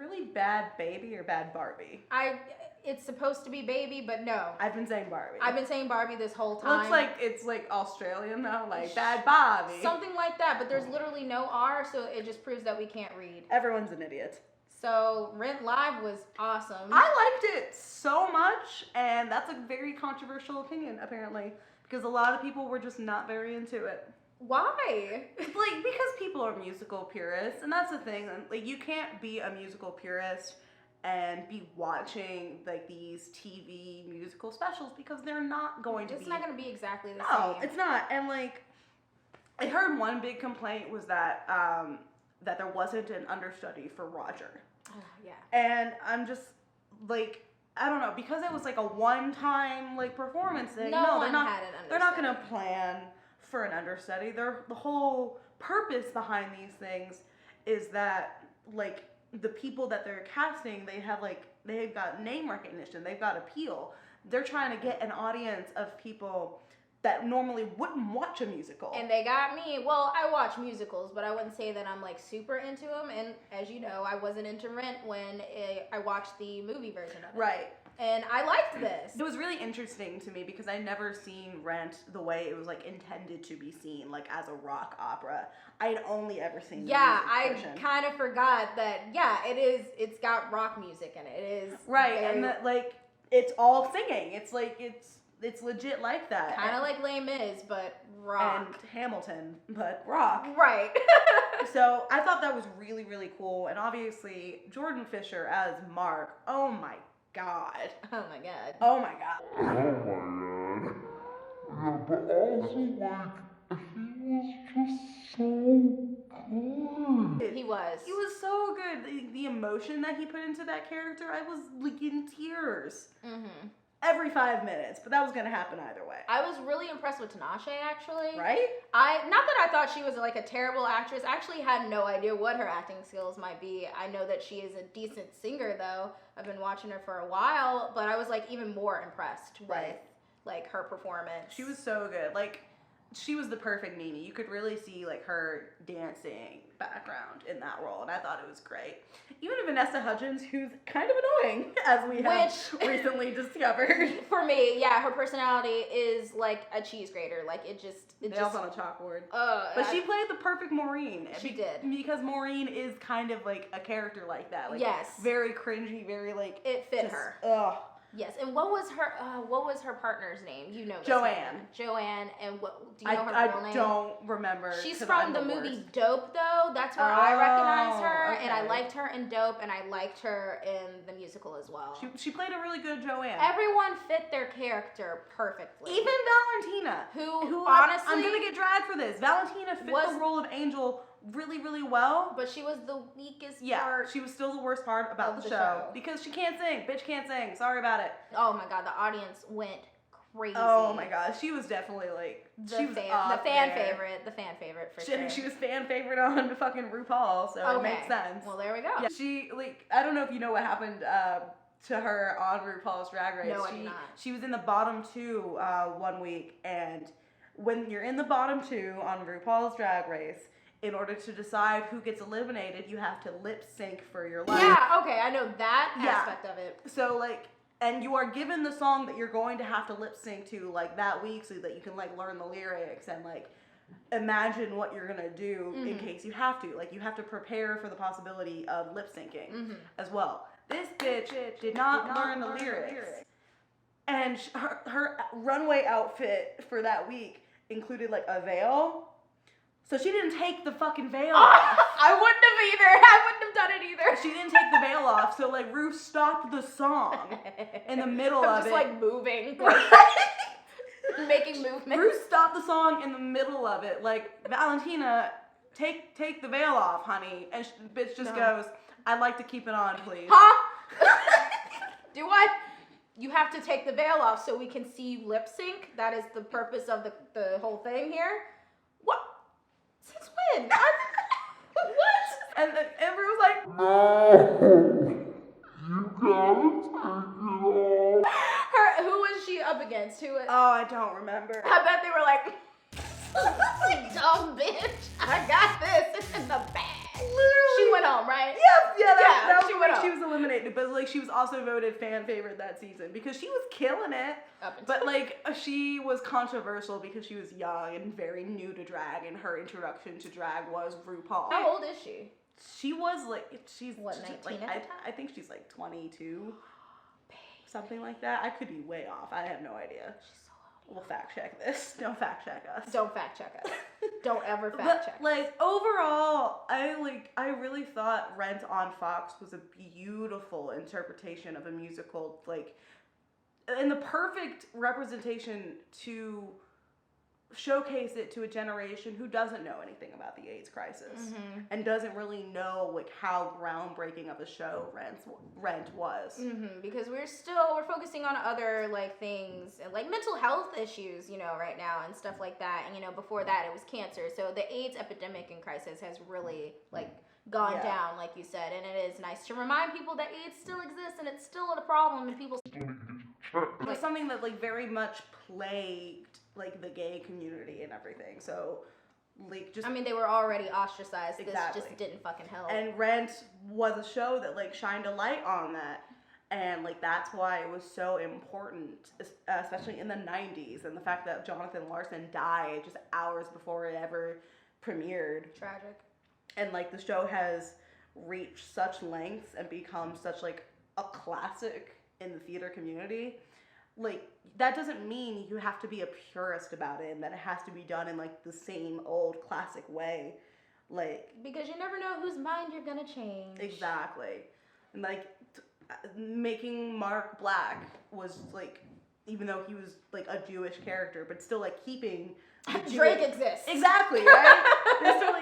really Bad Baby or Bad Barbie? It's supposed to be Baby, but no. I've been saying Barbie. I've been saying Barbie this whole time. Looks like it's like Australian though, like Bad Barbie. Something like that, but there's literally no R, so it just proves that we can't read. Everyone's an idiot. So Rent Live was awesome. I liked it so much, and that's a very controversial opinion apparently, because a lot of people were just not very into it. Why? Like, because people are musical purists, and that's the thing. Like, you can't be a musical purist and be watching like these TV musical specials because they're not going to be. It's not going to be exactly the same. No, it's not. And like, I heard one big complaint was that that there wasn't an understudy for Roger. Oh, yeah. And I'm just like, I don't know, because it was like a one-time like performance thing. No one had an understudy. They're not going to plan for an understudy. The whole purpose behind these things is that like the people that they're casting, they've got name recognition, they've got appeal. They're trying to get an audience of people that normally wouldn't watch a musical. And they got me. Well, I watch musicals, but I wouldn't say that I'm like super into them. And as you know, I wasn't into Rent when I watched the movie version of it. Right. And I liked this. It was really interesting to me because I never seen Rent the way it was like intended to be seen, like as a rock opera. I had only ever seen the music version. kind of forgot that. Yeah, it is. It's got rock music in it. It is right, and that like it's all singing. It's like it's legit like that. Kind of like Les Mis, but rock. And Hamilton, but rock. Right. So I thought that was really, really cool. And obviously, Jordan Fisher as Mark, oh my God. Oh my God. Oh my God. Oh my God. Yeah, but also, like, he was just so good. He was. He was so good. The emotion that he put into that character, I was like in tears. Mm-hmm. Every 5 minutes, but that was gonna happen either way. I was really impressed with Tinashe, actually. Right? Not that I thought she was like a terrible actress. I actually had no idea what her acting skills might be. I know that she is a decent singer, though. I've been watching her for a while, but I was like even more impressed with like her performance. She was so good. Like, she was the perfect Mimi. You could really see like her dancing background in that role, and I thought it was great. Even Vanessa Hudgens, who's kind of annoying, as we have recently discovered. For me, yeah, her personality is like a cheese grater. Like Nails on a chalkboard. But she played the perfect Maureen. She did. Because Maureen is kind of like a character like that. Like, yes. Very cringy, very like. It fit her. Ugh. Yes, and what was her partner's name? You know this Joanne. name. Joanne, and what do you know her real name? I don't remember. She's from the movie Dope, though. That's where I recognize her, okay. and I liked her in Dope, and I liked her in the musical as well. She played a really good Joanne. Everyone fit their character perfectly. Even Valentina, who honestly, I'm gonna get dragged for this. Valentina fit the role of Angel really, really well. But she was the weakest part. Yeah, she was still the worst part about the show. Because she can't sing. Bitch can't sing. Sorry about it. Oh my God, the audience went crazy. Oh my God, she was definitely like, the fan favorite for sure. She was fan favorite on fucking RuPaul, so it makes sense. Well, there we go. Yeah, she, like, I don't know if you know what happened to her on RuPaul's Drag Race. No, I do not. She was in the bottom 2 1 week, and when you're in the bottom 2 on RuPaul's Drag Race, in order to decide who gets eliminated, you have to lip sync for your life. Yeah, okay, I know that aspect of it. So, like, and you are given the song that you're going to have to lip sync to, like, that week so that you can, like, learn the lyrics and, like, imagine what you're gonna do in case you have to. Like, you have to prepare for the possibility of lip syncing as well. This bitch did not learn the lyrics. And her runway outfit for that week included, like, a veil. So she didn't take the fucking veil off. I wouldn't have either. I wouldn't have done it either. She didn't take the veil off. So, like, Ru stopped the song in the middle of it. Just, like, moving. Making movements. Ru stopped the song in the middle of it. Like, Valentina, take the veil off, honey. And bitch just goes, I'd like to keep it on, please. Huh? Do what? You have to take the veil off so we can see you lip sync. That is the purpose of the whole thing here. What? Since when? What? And then Amber was like, No! You gotta take it off. Who was she up against? oh, I don't remember. I bet they were like, dumb bitch, I got this. It's in the bag. Literally. She went home, right? Yeah, she went she was eliminated, but like she was also voted fan favorite that season because she was killing it. But like she was controversial because she was young and very new to drag, and her introduction to drag was RuPaul. How old is she? She was like, she's what, 19 at the time? I think she's like 22, something like that. I could be way off. I have no idea. She's so old. We'll fact check this. Don't fact check us. Don't fact check us. Don't ever fact But, check us. like, overall, I really thought Rent on Fox was a beautiful interpretation of a musical, like, and the perfect representation to showcase it to a generation who doesn't know anything about the AIDS crisis and doesn't really know like how groundbreaking of a show Rent was. Because we're focusing on other like things like mental health issues, you know, right now and stuff like that. And you know, before that it was cancer. So the AIDS epidemic and crisis has really like gone down, like you said, and it is nice to remind people that AIDS still exists and it's still a problem and people. It was something that like very much plagued like the gay community and everything. So like just, I mean, they were already ostracized. Exactly. This just didn't fucking help. And Rent was a show that like shined a light on that. And like that's why it was so important, especially in the 90s, and the fact that Jonathan Larson died just hours before it ever premiered. Tragic. And like the show has reached such lengths and become such like a classic in the theater community. Like that doesn't mean you have to be a purist about it and that it has to be done in like the same old classic way. Like, because you never know whose mind you're gonna change. Exactly. And like making Mark black was like, even though he was like a Jewish character, but still like keeping Drake exists. Exactly, right? There's still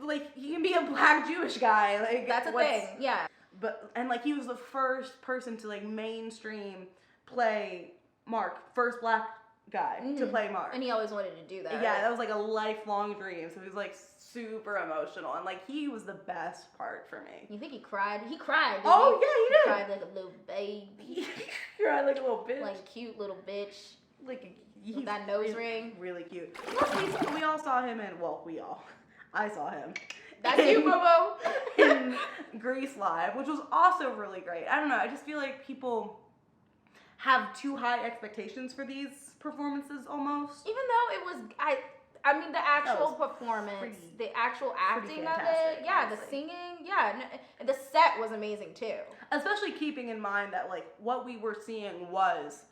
like he can be a black Jewish guy. Like that's a thing. Yeah. But and like he was the first person to like mainstream play Mark, first black guy to play Mark. And he always wanted to do that. Yeah, right? that was like a lifelong dream. So he was like super emotional, and like he was the best part for me. You think he cried? He cried. Oh he? Yeah, he did. Cried like a little baby. He cried like a little bitch. Like cute little bitch. Like with that nose ring. Really cute. We all saw him in, I saw him. That's you, Bobo. In Grease Live, which was also really great. I don't know, I just feel like people have too high expectations for these performances almost. Even though it was, I mean, the actual performance, the actual acting of it, yeah, honestly. The singing, yeah, and the set was amazing too. Especially keeping in mind that like what we were seeing was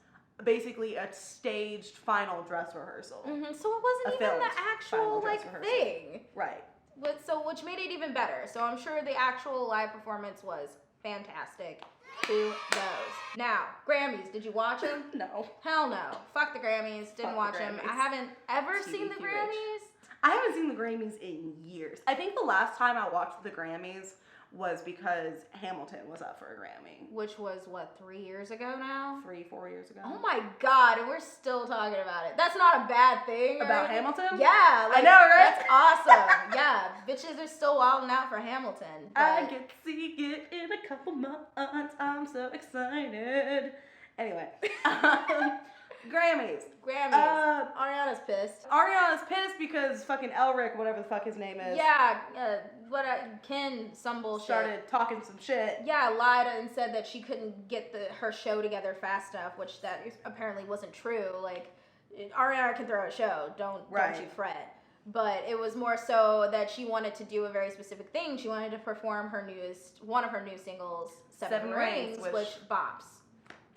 basically a staged final dress rehearsal. So it wasn't even the actual like thing. Right. Which made it even better. So I'm sure the actual live performance was fantastic. Who knows? Now, Grammys, did you watch them? No. Hell no. Fuck the Grammys. Didn't watch them. I haven't ever seen the Grammys. I haven't seen the Grammys in years. I think the last time I watched the Grammys was because Hamilton was up for a Grammy. Which was, what, 3 years ago now? 3-4 years ago. Oh my God, and we're still talking about it. That's not a bad thing. About Hamilton? Yeah. Like, I know, right? That's awesome. Yeah, bitches are still wilding out for Hamilton. I get to see it in a couple months. I'm so excited. Anyway. Grammys. Ariana's pissed. Ariana's pissed because fucking Elric, whatever the fuck his name is. Yeah, Ken, some bullshit. Started talking some shit. Yeah, lied and said that she couldn't get her show together fast enough, which that apparently wasn't true. Like, Ariana can throw a show. Don't you fret. But it was more so that she wanted to do a very specific thing. She wanted to perform one of her new singles, Seven Rings, which bops.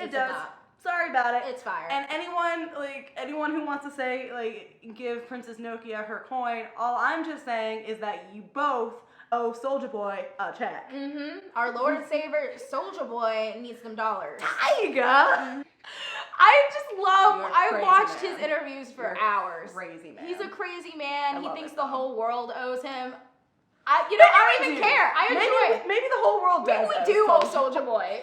It does. Sorry about it. It's fire. And anyone who wants to say, like, give Princess Nokia her coin, all I'm just saying is that you both owe SOULJA Boy a check. Our Lord and Savior, SOULJA Boy, needs them dollars. There you go. I just love, I watched his interviews for hours. Crazy man. He's a crazy man. He thinks it, the whole world owes him. I don't even care. I enjoy it. Maybe the whole world does. Maybe we do owe SOULJA Boy.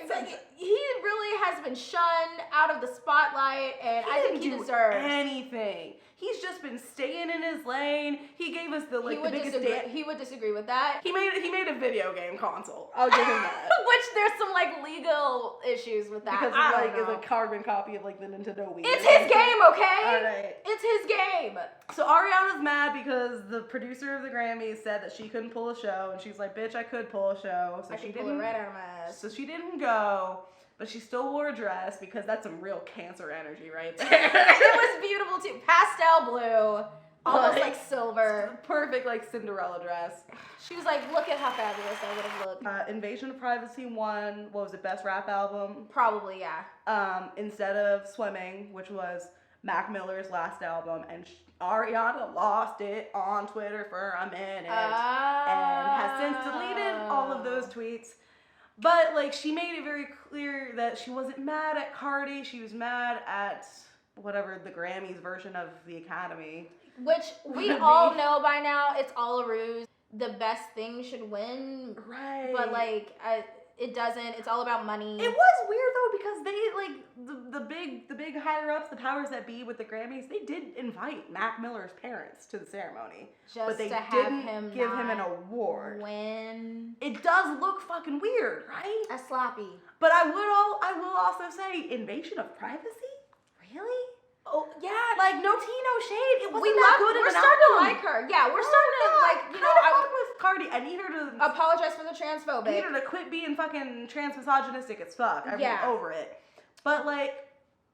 He really has been shunned out of the spotlight, and I think he deserves anything. He's just been staying in his lane. He gave us the biggest He would disagree with that. He made a video game console. I'll give him that. Which there's some like legal issues with that. Because it's a carbon copy of like the Nintendo Wii. It's his game, okay? Alright. It's his game. So Ariana's mad because the producer of the Grammys said that she couldn't pull a show, and she's like, "Bitch, I could pull a show." So I could pull it right out of my ass. so she didn't go, but she still wore a dress because that's some real Cancer energy right there. It was beautiful too. Pastel blue, almost like silver. Perfect, like Cinderella dress. She was like, look at how fabulous I would have looked. Invasion of Privacy won, what was it, Best Rap Album? Probably, yeah. Instead of Swimming, which was Mac Miller's last album, and Ariana lost it on Twitter for a minute and has since deleted all of those tweets. But like, she made it very clear that she wasn't mad at Cardi, she was mad at whatever the Grammys version of the Academy. Which we all know by now, it's all a ruse. The best thing should win. Right. But like, it doesn't. It's all about money. It was weird though, because they like the big higher ups, the powers that be with the Grammys, they did invite Mac Miller's parents to the ceremony, just but they to have didn't him give him an award. Win. It does look fucking weird, right? A sloppy. But I will also say, Invasion of Privacy, really? Oh yeah. Like, no tea, no shade. It wasn't We're starting to like her. Yeah, we're starting to like, you know, I fuck with Cardi. I need her to apologize for the I need transphobic. her to quit being fucking transmisogynistic as fuck. I'm Yeah. over it. But like,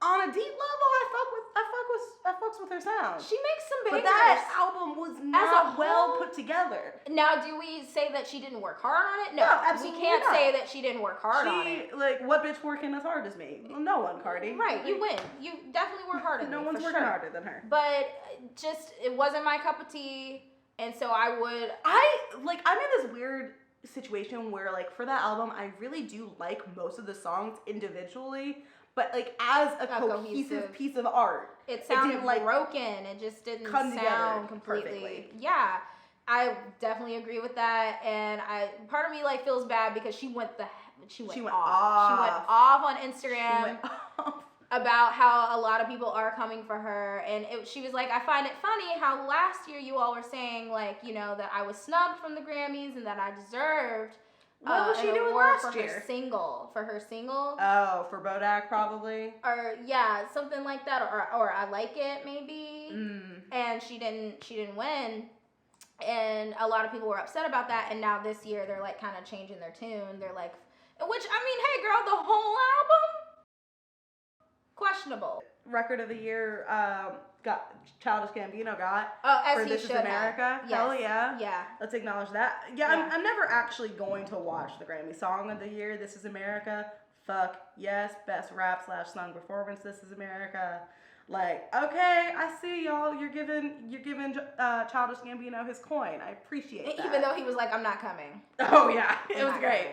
on a deep level, I fucks with her sound. She makes some bangers. But that album was not well whole- put together. Now, do we say that she didn't work hard on it? No, absolutely we can't not. say that she didn't work hard on it. Like, what bitch working as hard as me? Well, no one, Cardi. Right, you win. You definitely work harder than No me, one's for working sure. harder than her. But just, it wasn't my cup of tea, and so I'm in this weird situation where, like, for that album, I really do like most of the songs individually, but like as a cohesive piece of art. It sounded didn't, like, broken. It just didn't come together sound completely. perfectly. Yeah, I definitely agree with that, and part of me like feels bad because she went off. She went off on Instagram about how a lot of people are coming for her, and she was like, I find it funny how last year you all were saying, like, you know, that I was snubbed from the Grammys and that I deserved what was she an doing award last for year? For her single. Oh, for Bodak probably. Or yeah, something like that, or I Like It maybe. Mm. And she didn't win, and a lot of people were upset about that. And now this year they're like kind of changing their tune. They're like, which I mean, hey girl, the whole album questionable. Record of the year got Childish Gambino got As for he This Is should have. America. Yes. Hell yeah. Yeah. Let's acknowledge that. Yeah, Yeah. I'm never actually going to watch the Grammy Song of the Year. This Is America. Fuck yes. Best rap / song performance. This Is America. Like, okay, I see y'all. You're giving Childish Gambino his coin. I appreciate that. Even though he was like, I'm not coming. Oh yeah, it I'm was not great.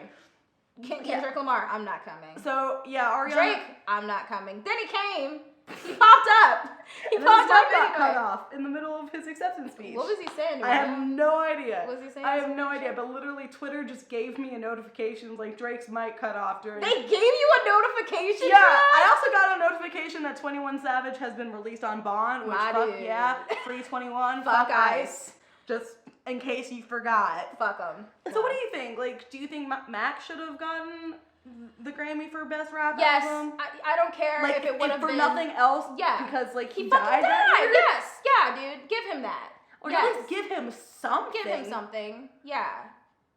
coming. Kendrick Lamar, I'm not coming. So yeah, Ariana. Drake, I'm not coming. Then he came. He popped up. He And popped his up mic got cut anyway. off in the middle of his acceptance speech. What was he saying? I have no idea. What was he saying? I have no idea, but literally Twitter just gave me a notification like Drake's mic cut off during. They gave you a notification? Yeah, for that? I also got a notification that 21 Savage has been released on bond, which My fuck dude. yeah, free 21, Fuck fuck Ice. Just in case you forgot. Fuck them. So what do you think? Like, do you think Mac should have gotten the Grammy for Best Rap Yes, Album? I don't care Like, if it would have for been. nothing else, Yeah. because like He he fucking died died. that year? Yes. Yeah, dude. Give him that. Or yes. at least give him something. Give him something. Yeah.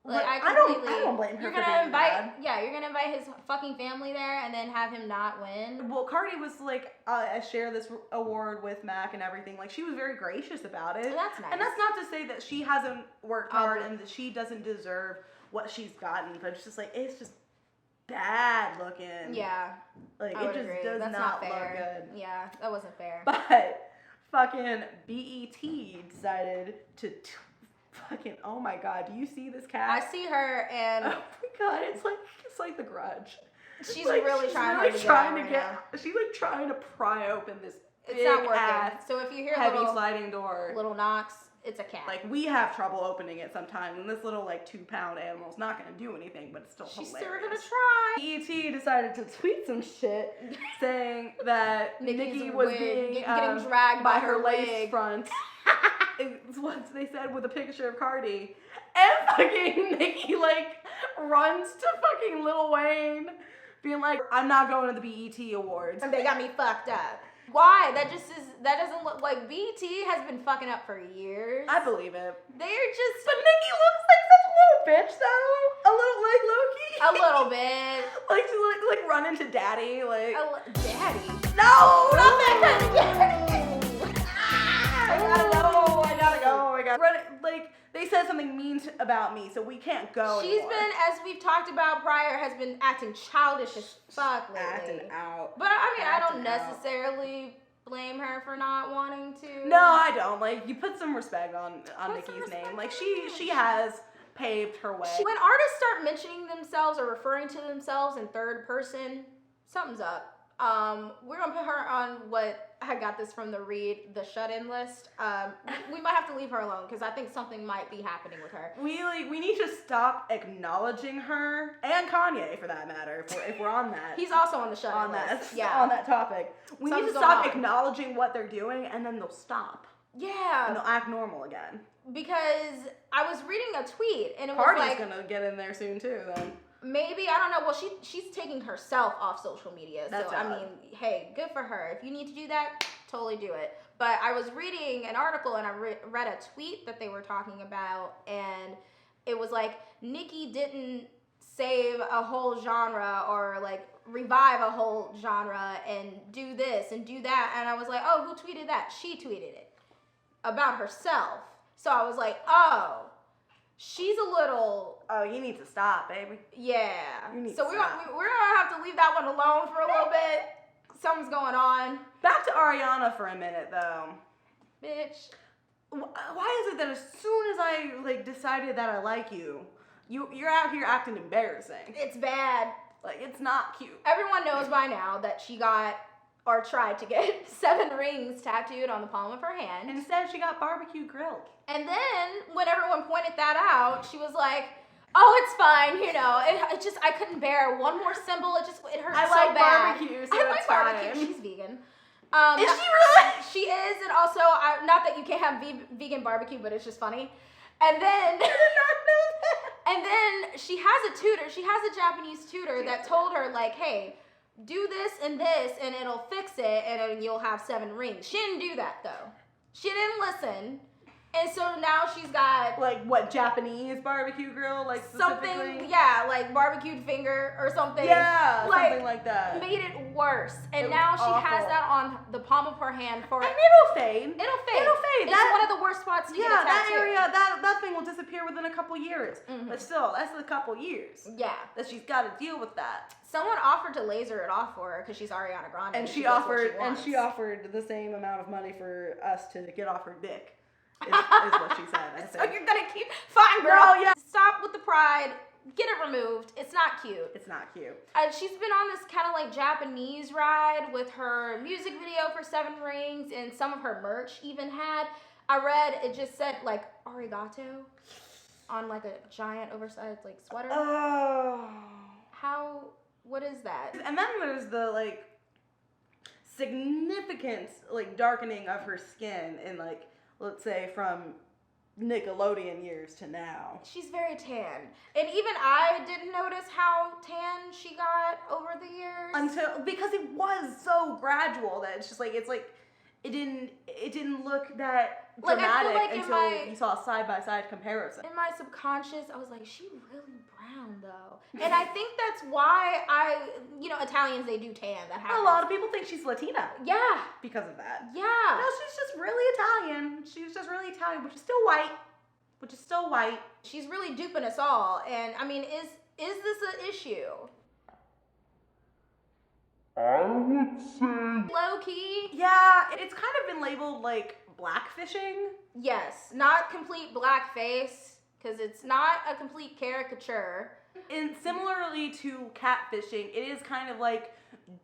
Like, I I don't completely. blame her You're for gonna being invite. mad. Yeah, you're gonna invite his fucking family there and then have him not win. Well, Cardi was like, I share this award with Mac and everything. Like, she was very gracious about it. That's nice. And that's not to say that she hasn't worked hard and that she doesn't deserve what she's gotten, but it's just like, it's just bad looking. Yeah. Like, I it would just agree. does That's not fair. look good. Yeah, that wasn't fair. But fucking BET decided to fucking, oh my god, do you see this cat? I see her Oh and my god, it's like The Grudge. she's Like, really trying hard to get out right now. She's like trying to pry open this It's big not working. ass So if you hear heavy little sliding door. knocks, it's a cat. Like, we have trouble opening it sometimes, and this little like 2-pound animal's not gonna do anything, but it's still she's hilarious. still gonna try. BET decided to tweet some shit saying that Nicki's Nicki was wig being getting dragged by her lace wig. front. It's what they said with a picture of Cardi. And fucking Nicki like runs to fucking Lil Wayne being like, I'm not going to the BET Awards. And they got me fucked up. Why? That doesn't look like BET has been fucking up for years. I believe it. They're just But Nicki looks like such a little bitch though? A little like Loki? A little bit. Like to like run into daddy, like Daddy. no, not that kind of daddy. I gotta go. Run, like they said something mean about me, so we can't go. She's anymore. been, as we've talked about prior, has been acting childish as fuck lately. Acting out. But I mean, I don't Acting out. necessarily blame her for not wanting to. No, I don't. Like you put some respect on Put some Nikki's respect name. Like on she her. has paved her way. When artists start mentioning themselves or referring to themselves in third person, something's up. We're gonna put her on what I got this from the shut-in list. We might have to leave her alone because I think something might be happening with her. We need to stop acknowledging her and Kanye for that matter. If we're on that. He's also on the shut-in on that list. Yeah. on that topic. We need to Something's stop going on. acknowledging what they're doing and then they'll stop. Yeah. And they'll act normal again. Because I was reading a tweet and it Cardi's was like gonna get in there soon too then. maybe, I don't know. Well, she's taking herself off social media. That's so, I odd. mean, hey, good for her. If you need to do that, totally do it. But I was reading an article and I read a tweet that they were talking about. And it was like, Nicki didn't save a whole genre or like revive a whole genre and do this and do that. And I was like, oh, who tweeted that? She tweeted it about herself. So I was like, oh, she's a little... Oh, you need to stop, baby. Yeah. You need So to we're stop. gonna have to leave that one alone for a little bit. Something's going on. Back to Ariana for a minute though. Bitch. Why is it that as soon as I like decided that I like you're out here acting embarrassing? It's bad. Like it's not cute. Everyone knows by now that she got or tried to get 7 rings tattooed on the palm of her hand. Instead, she got barbecue grilled. And then when everyone pointed that out, she was like, oh, it's fine, you know. It just, I couldn't bear one more symbol. It hurt I so like bad. barbecue, so I like it's barbecue. fine. She's vegan. Is she really? She is, and also, not that you can't have vegan barbecue, but it's just funny. And then, I did not know that. and then she has a tutor. She has a Japanese tutor that told her, like, hey, do this, and it'll fix it, and then you'll have 7 rings. She didn't do that, though. She didn't listen. And so now she's got Like what, Japanese barbecue grill? Like specifically? something, yeah, like barbecued finger or something. Yeah, like, something like that. Made it worse. And It now was she has awful. that on the palm of her hand for And it'll fade. It'll fade. It'll fade. It's That- one of the worst spots to Yeah, get a that tattoo. area, that thing will disappear within a couple years. Mhm. But still, that's a couple years Yeah. that she's got to deal with that. Someone offered to laser it off for her because she's Ariana Grande. And she gets what offered, wants. offered the same amount of money for us to get off her dick. Is what she said. I So think. you're gonna keep fine, girl. No, yeah. Stop with the pride. Get it removed. It's not cute. It's not cute. She's been on this kind of like Japanese ride with her music video for 7 Rings, and some of her merch even had. I read it just said like arigato on like a giant oversized like sweater. Oh. What is that? And then there's the like significant like darkening of her skin in like, let's say from Nickelodeon years to now. She's very tan. And even I didn't notice how tan she got over the years. Because it was so gradual that it's just like it didn't look that Like, I feel dramatic like in until my- you saw a side-by-side comparison. In my subconscious, I was like, is she really brown though? And I think that's why Italians, they do tan. That happens. A lot of people think she's Latina Yeah. because of that. Yeah. No, she's just really Italian. She's just really Italian, which is still white. She's really duping us all. And I mean, is this an issue? I would say Low key? Yeah, it's kind of been labeled like blackfishing. Yes. Not complete blackface, because it's not a complete caricature. And similarly to catfishing, it is kind of like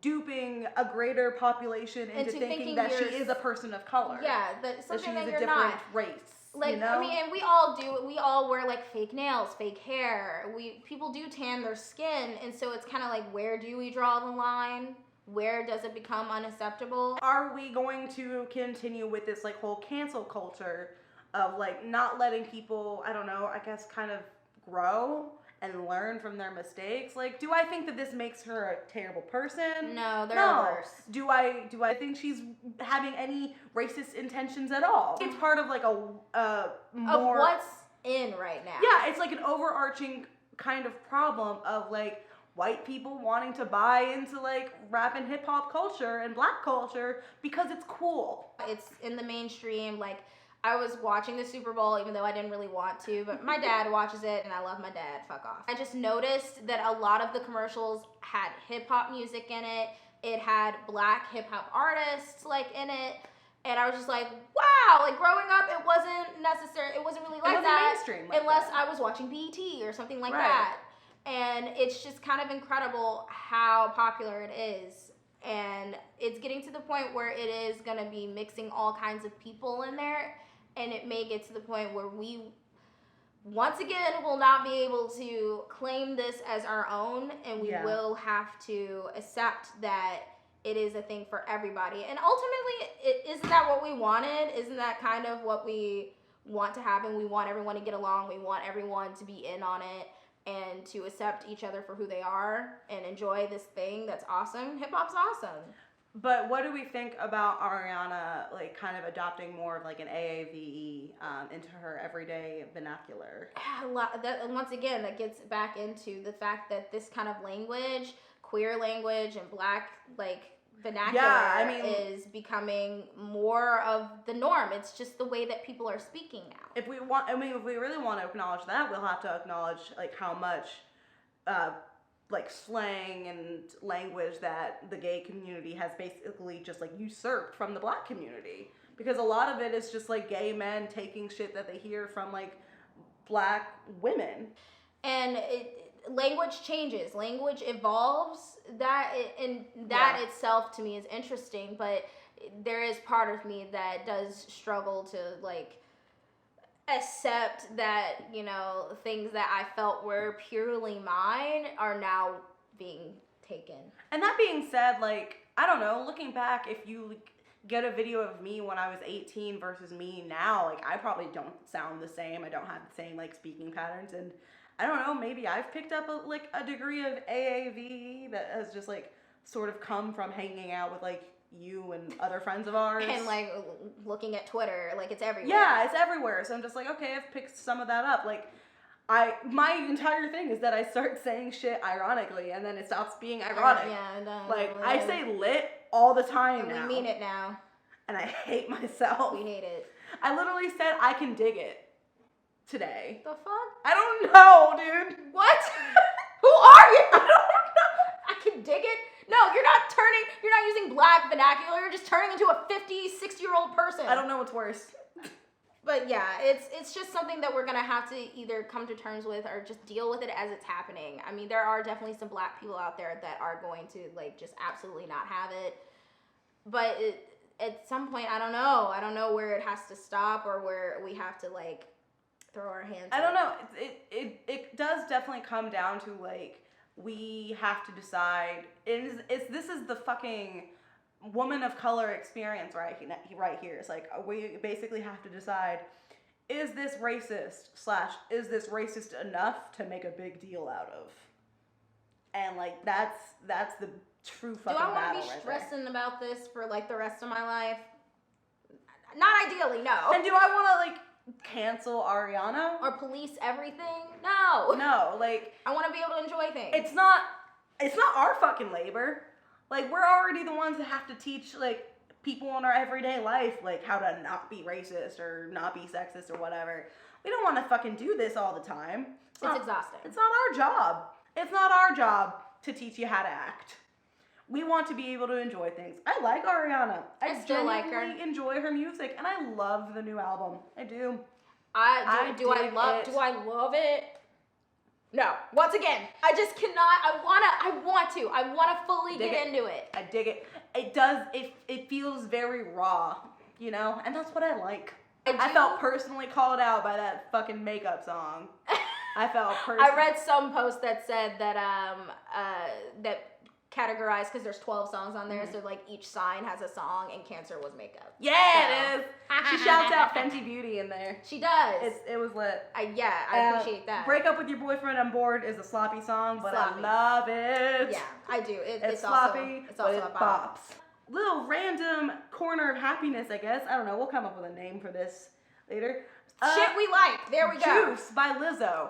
duping a greater population into thinking that she you're- is a person of color. Yeah, That she's something that a you're different not. race. Like, you know? I mean, and we all do it. We all wear like fake nails, fake hair. People do tan their skin, and so it's kind of like, where do we draw the line? Where does it become unacceptable? Are we going to continue with this like whole cancel culture of like not letting people, I don't know, I guess kind of grow and learn from their mistakes? Like, do I think that this makes her a terrible person? No, they're No. worse. Do I think she's having any racist intentions at all? It's part of like a more Of what's in right now. Yeah, it's like an overarching kind of problem of like white people wanting to buy into like rap and hip hop culture and black culture because it's cool. It's in the mainstream. Like, I was watching the Super Bowl even though I didn't really want to, but my dad watches it and I love my dad. Fuck off. I just noticed that a lot of the commercials had hip hop music in it. It had black hip hop artists like in it. And I was just like, wow, like growing up, it wasn't necessary. It wasn't really like that. Mainstream like unless that. I was watching BET or something like Right. that. And it's just kind of incredible how popular it is. And it's getting to the point where it is going to be mixing all kinds of people in there. And it may get to the point where we, once again, will not be able to claim this as our own. And we will have to accept that it is a thing for everybody. And ultimately, isn't that what we wanted? Isn't that kind of what we want to happen? We want everyone to get along. We want everyone to be in on it and to accept each other for who they are and enjoy this thing that's awesome. Hip hop's awesome. But what do we think about Ariana, like, kind of adopting more of like an AAVE into her everyday vernacular? Once again, that gets back into the fact that this kind of language, queer language, and black like vernacular is becoming more of the norm. It's just the way that people are speaking now. If we really want to acknowledge that, we'll have to acknowledge like how much like slang and language that the gay community has basically just like usurped from the black community, because a lot of it is just like gay men taking shit that they hear from like black women. And language changes, language evolves. That itself to me is interesting, but there is part of me that does struggle to like accept that, you know, things that I felt were purely mine are now being taken. And that being said, like, I don't know, looking back, if you get a video of me when I was 18 versus me now, like, I probably don't sound the same. I don't have the same like speaking patterns, and I don't know, maybe I've picked up a degree of AAV that has just like sort of come from hanging out with like you and other friends of ours. And like looking at Twitter, like it's everywhere. Yeah, it's everywhere. So I'm just like, okay, I've picked some of that up. Like, my entire thing is that I start saying shit ironically and then it stops being ironic. Like, I say lit all the time and now. We mean it now. And I hate myself. We hate it. I literally said I can dig it today. The fuck? I don't know, dude. What? Who are you? I don't know. I can dig it. No, you're not using black vernacular. You're just turning into a 50, 60-year-old person. I don't know what's worse. But yeah, it's just something that we're going to have to either come to terms with or just deal with it as it's happening. I mean, there are definitely some black people out there that are going to like just absolutely not have it. But at some point, I don't know. I don't know where it has to stop or where we have to like throw our hands I up. don't know. It does definitely come down to like, we have to decide, this is the fucking woman of color experience right here. It's like, we basically have to decide, is this racist / is this racist enough to make a big deal out of? And like, that's the true fucking battle. Do I want to be stressing about this for like the rest of my life? Not ideally, no. And do I want to like cancel Ariana? Or police everything? No. No, like, I want to be able to enjoy things. It's not our fucking labor. Like, we're already the ones that have to teach, like, people in our everyday life, like, how to not be racist or not be sexist or whatever. We don't want to fucking do this all the time. It's exhausting. It's not our job. It's not our job to teach you how to act. We want to be able to enjoy things. I like Ariana. I still like her. genuinely enjoy her music, and I love the new album. I do. Do I love it? No. Once again, I just cannot. I want to fully get into it. I dig it. It does. It feels very raw, you know, and that's what I like. I felt personally called out by that fucking makeup song. I felt personally. I read some post that said that that categorized, because there's 12 songs on there, so like each sign has a song, and Cancer was makeup. Yeah, it is. She shouts out Fenty Beauty in there. She does. It was lit. I appreciate that. Break Up With Your Boyfriend on Board is a sloppy song, but Sloppy. I love it. Yeah, I do. It's sloppy, it's also but a it bop. bops. Little random corner of happiness, I guess. I don't know. We'll come up with a name for this later. Shit we like. There we go. Juice by Lizzo.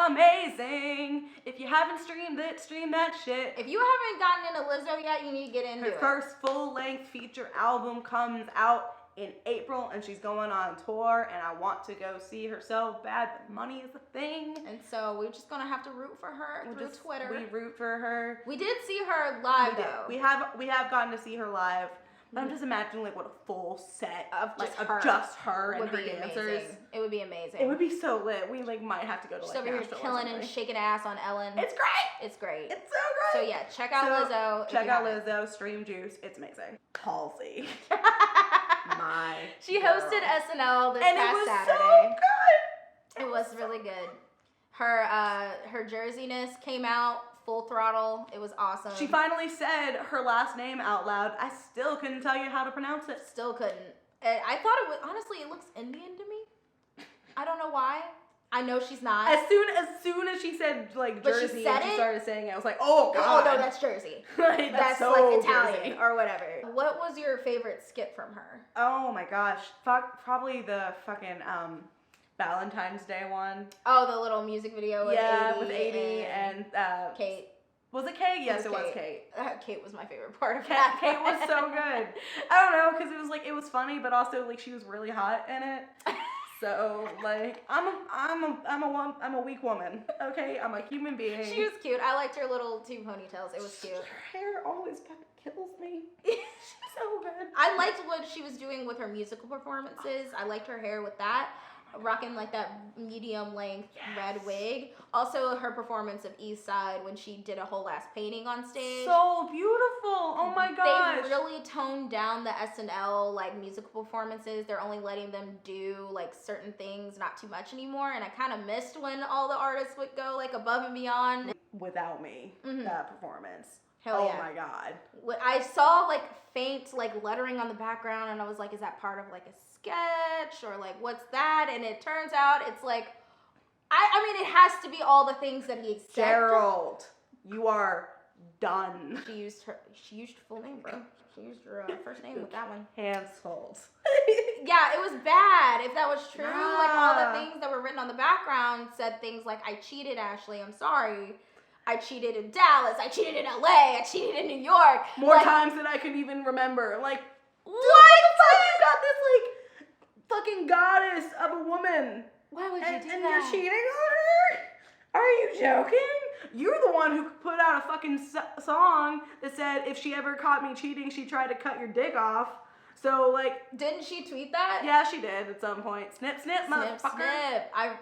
Amazing. If you haven't streamed it, stream that shit. If you haven't gotten into Lizzo yet, you need to get into it. Her first full-length feature album comes out in April, and she's going on tour, and I want to go see her so bad, but money is the thing. And so we're just gonna have to root for her through Twitter. We root for her. We did see her live though. We have gotten to see her live. But I'm just imagining like what a full set of just her and her dancers. Amazing. It would be amazing. It would be so lit. We like might have to go to She's like over here Nashville killing and shaking ass on Ellen. It's great. It's great. It's so great. So yeah, check out Lizzo. Check out Lizzo. Stream Juice. It's amazing. Halsey. My. She hosted SNL this past Saturday. So good. It was really good. Her jerseyness came out full throttle. It was awesome. She finally said her last name out loud. I still couldn't tell you how to pronounce it. Still couldn't. And I thought it was, honestly, it looks Indian to me. I don't know why. I know she's not. As soon as she said like But Jersey she said and she it? started saying it, I was like, oh god. Oh no, that's Jersey. that's so like Italian Jersey. or whatever. What was your favorite skit from her? Oh my gosh. Probably the fucking Valentine's Day one. Oh, the little music video with with 80 and Kate. Was it Kate? Yes, it was Kate. Kate was my favorite part of Kate was so good. I don't know, because it was funny, but also like she was really hot in it. So like I'm a weak woman. Okay, I'm a human being. She was cute. I liked her little two ponytails. It was cute. Her hair always fucking kills me. She's so good. I liked what she was doing with her musical performances. I liked her hair with that. Rocking like that medium length red wig. Also her performance of East Side when she did a whole ass painting on stage. So beautiful. Oh my gosh. They really toned down the SNL like musical performances. They're only letting them do like certain things, not too much anymore. And I kind of missed when all the artists would go like above and beyond. Without Me, that performance. Hell yeah. Oh my god. I saw like faint like lettering on the background and I was like, is that part of like a sketch or like what's that? And it turns out it's like I mean it has to be all the things that he said. Gerald, you are done. She used her full name, bro. She used her first name with that one. Cancelled. Yeah, it was bad. If that was true, like all the things that were written on the background said things like, I cheated, Ashley, I'm sorry. I cheated in Dallas. I cheated in LA. I cheated in New York. More times than I can even remember. Like, what? the fuck? You got this, like, fucking goddess of a woman. Why would you do and that? you're cheating on her? Are you joking? You're the one who put out a fucking song that said, if she ever caught me cheating, she'd try to cut your dick off. So, like... Didn't she tweet that? Yeah, she did at some point. Snip, snip, motherfucker. Snip.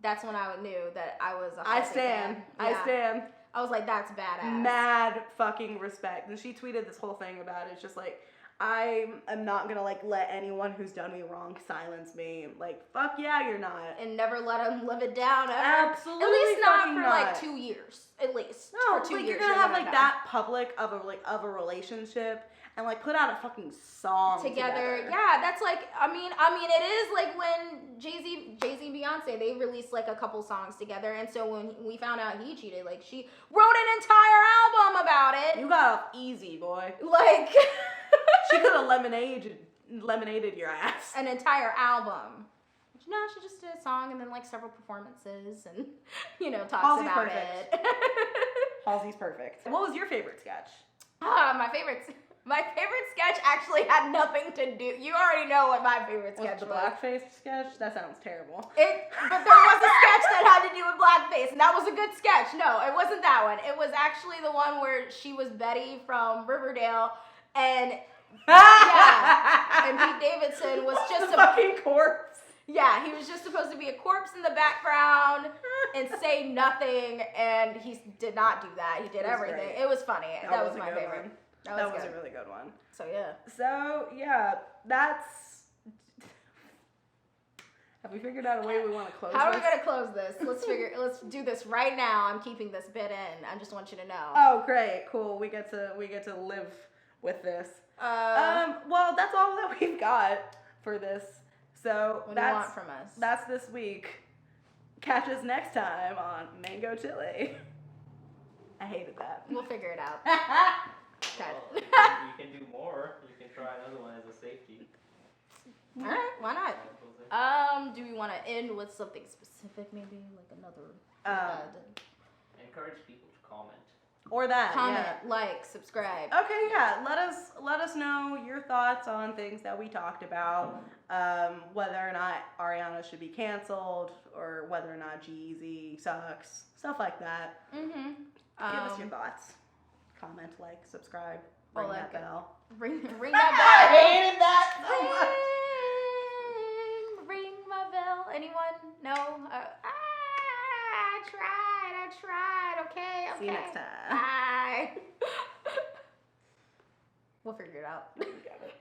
That's when I knew that I was a I stand. fan. I Yeah. stand. I was like, that's badass. Mad fucking respect. And she tweeted this whole thing about it. It's just like, I am not gonna like let anyone who's done me wrong silence me. Like, fuck yeah, you're not. And never let him live it down ever. Absolutely. At least not for not. like 2 years. At least. No, for 2 like years. you're gonna have like that public of a relationship and like put out a fucking song together. Yeah, that's like I mean it is like when Jay-Z and Beyonce, they released like a couple songs together, and so when we found out he cheated, like she wrote an entire album about it. You got off easy, boy. Like she could have lemonaded your ass. An entire album. But no, she just did a song and then like several performances and talks Halsey's about perfect. it. Halsey's perfect. What was your favorite sketch? My favorite sketch actually had nothing to do. You already know what my favorite sketch was. The blackface sketch? That sounds terrible. But there was a sketch that had to do with blackface, and that was a good sketch. No, it wasn't that one. It was actually the one where she was Betty from Riverdale, and and Pete Davidson was just a fucking corpse. Yeah, he was just supposed to be a corpse in the background and say nothing, and he did not do that. He did everything. Great. It was funny. That was my favorite. One. That was a really good one. So yeah. That's. Have we figured out a way we want to close How this? are we gonna close this? Let's do this right now. I'm keeping this bit in. I just want you to know. Oh, great, cool. We get to live with this. Well, that's all that we've got for this. So what do you want from us? That's this week. Catch us next time on Mango Chili. I hated that. We'll figure it out. Well, you can do more. You can try another one as a safety. All right, why not? Do we want to end with something specific? Maybe like another. Encourage people to comment. Or that. Comment, yeah. like, subscribe. Okay, yeah. Let us know your thoughts on things that we talked about. Whether or not Ariana should be canceled, or whether or not G-Eazy sucks, stuff like that. Mm-hmm. Give us your thoughts. Comment, like, subscribe, ring all that that bell. Ring that I bell. hated that so much. Ring my bell. Anyone? No? I tried. Okay. See you next time. Bye. We'll figure it out. You got it.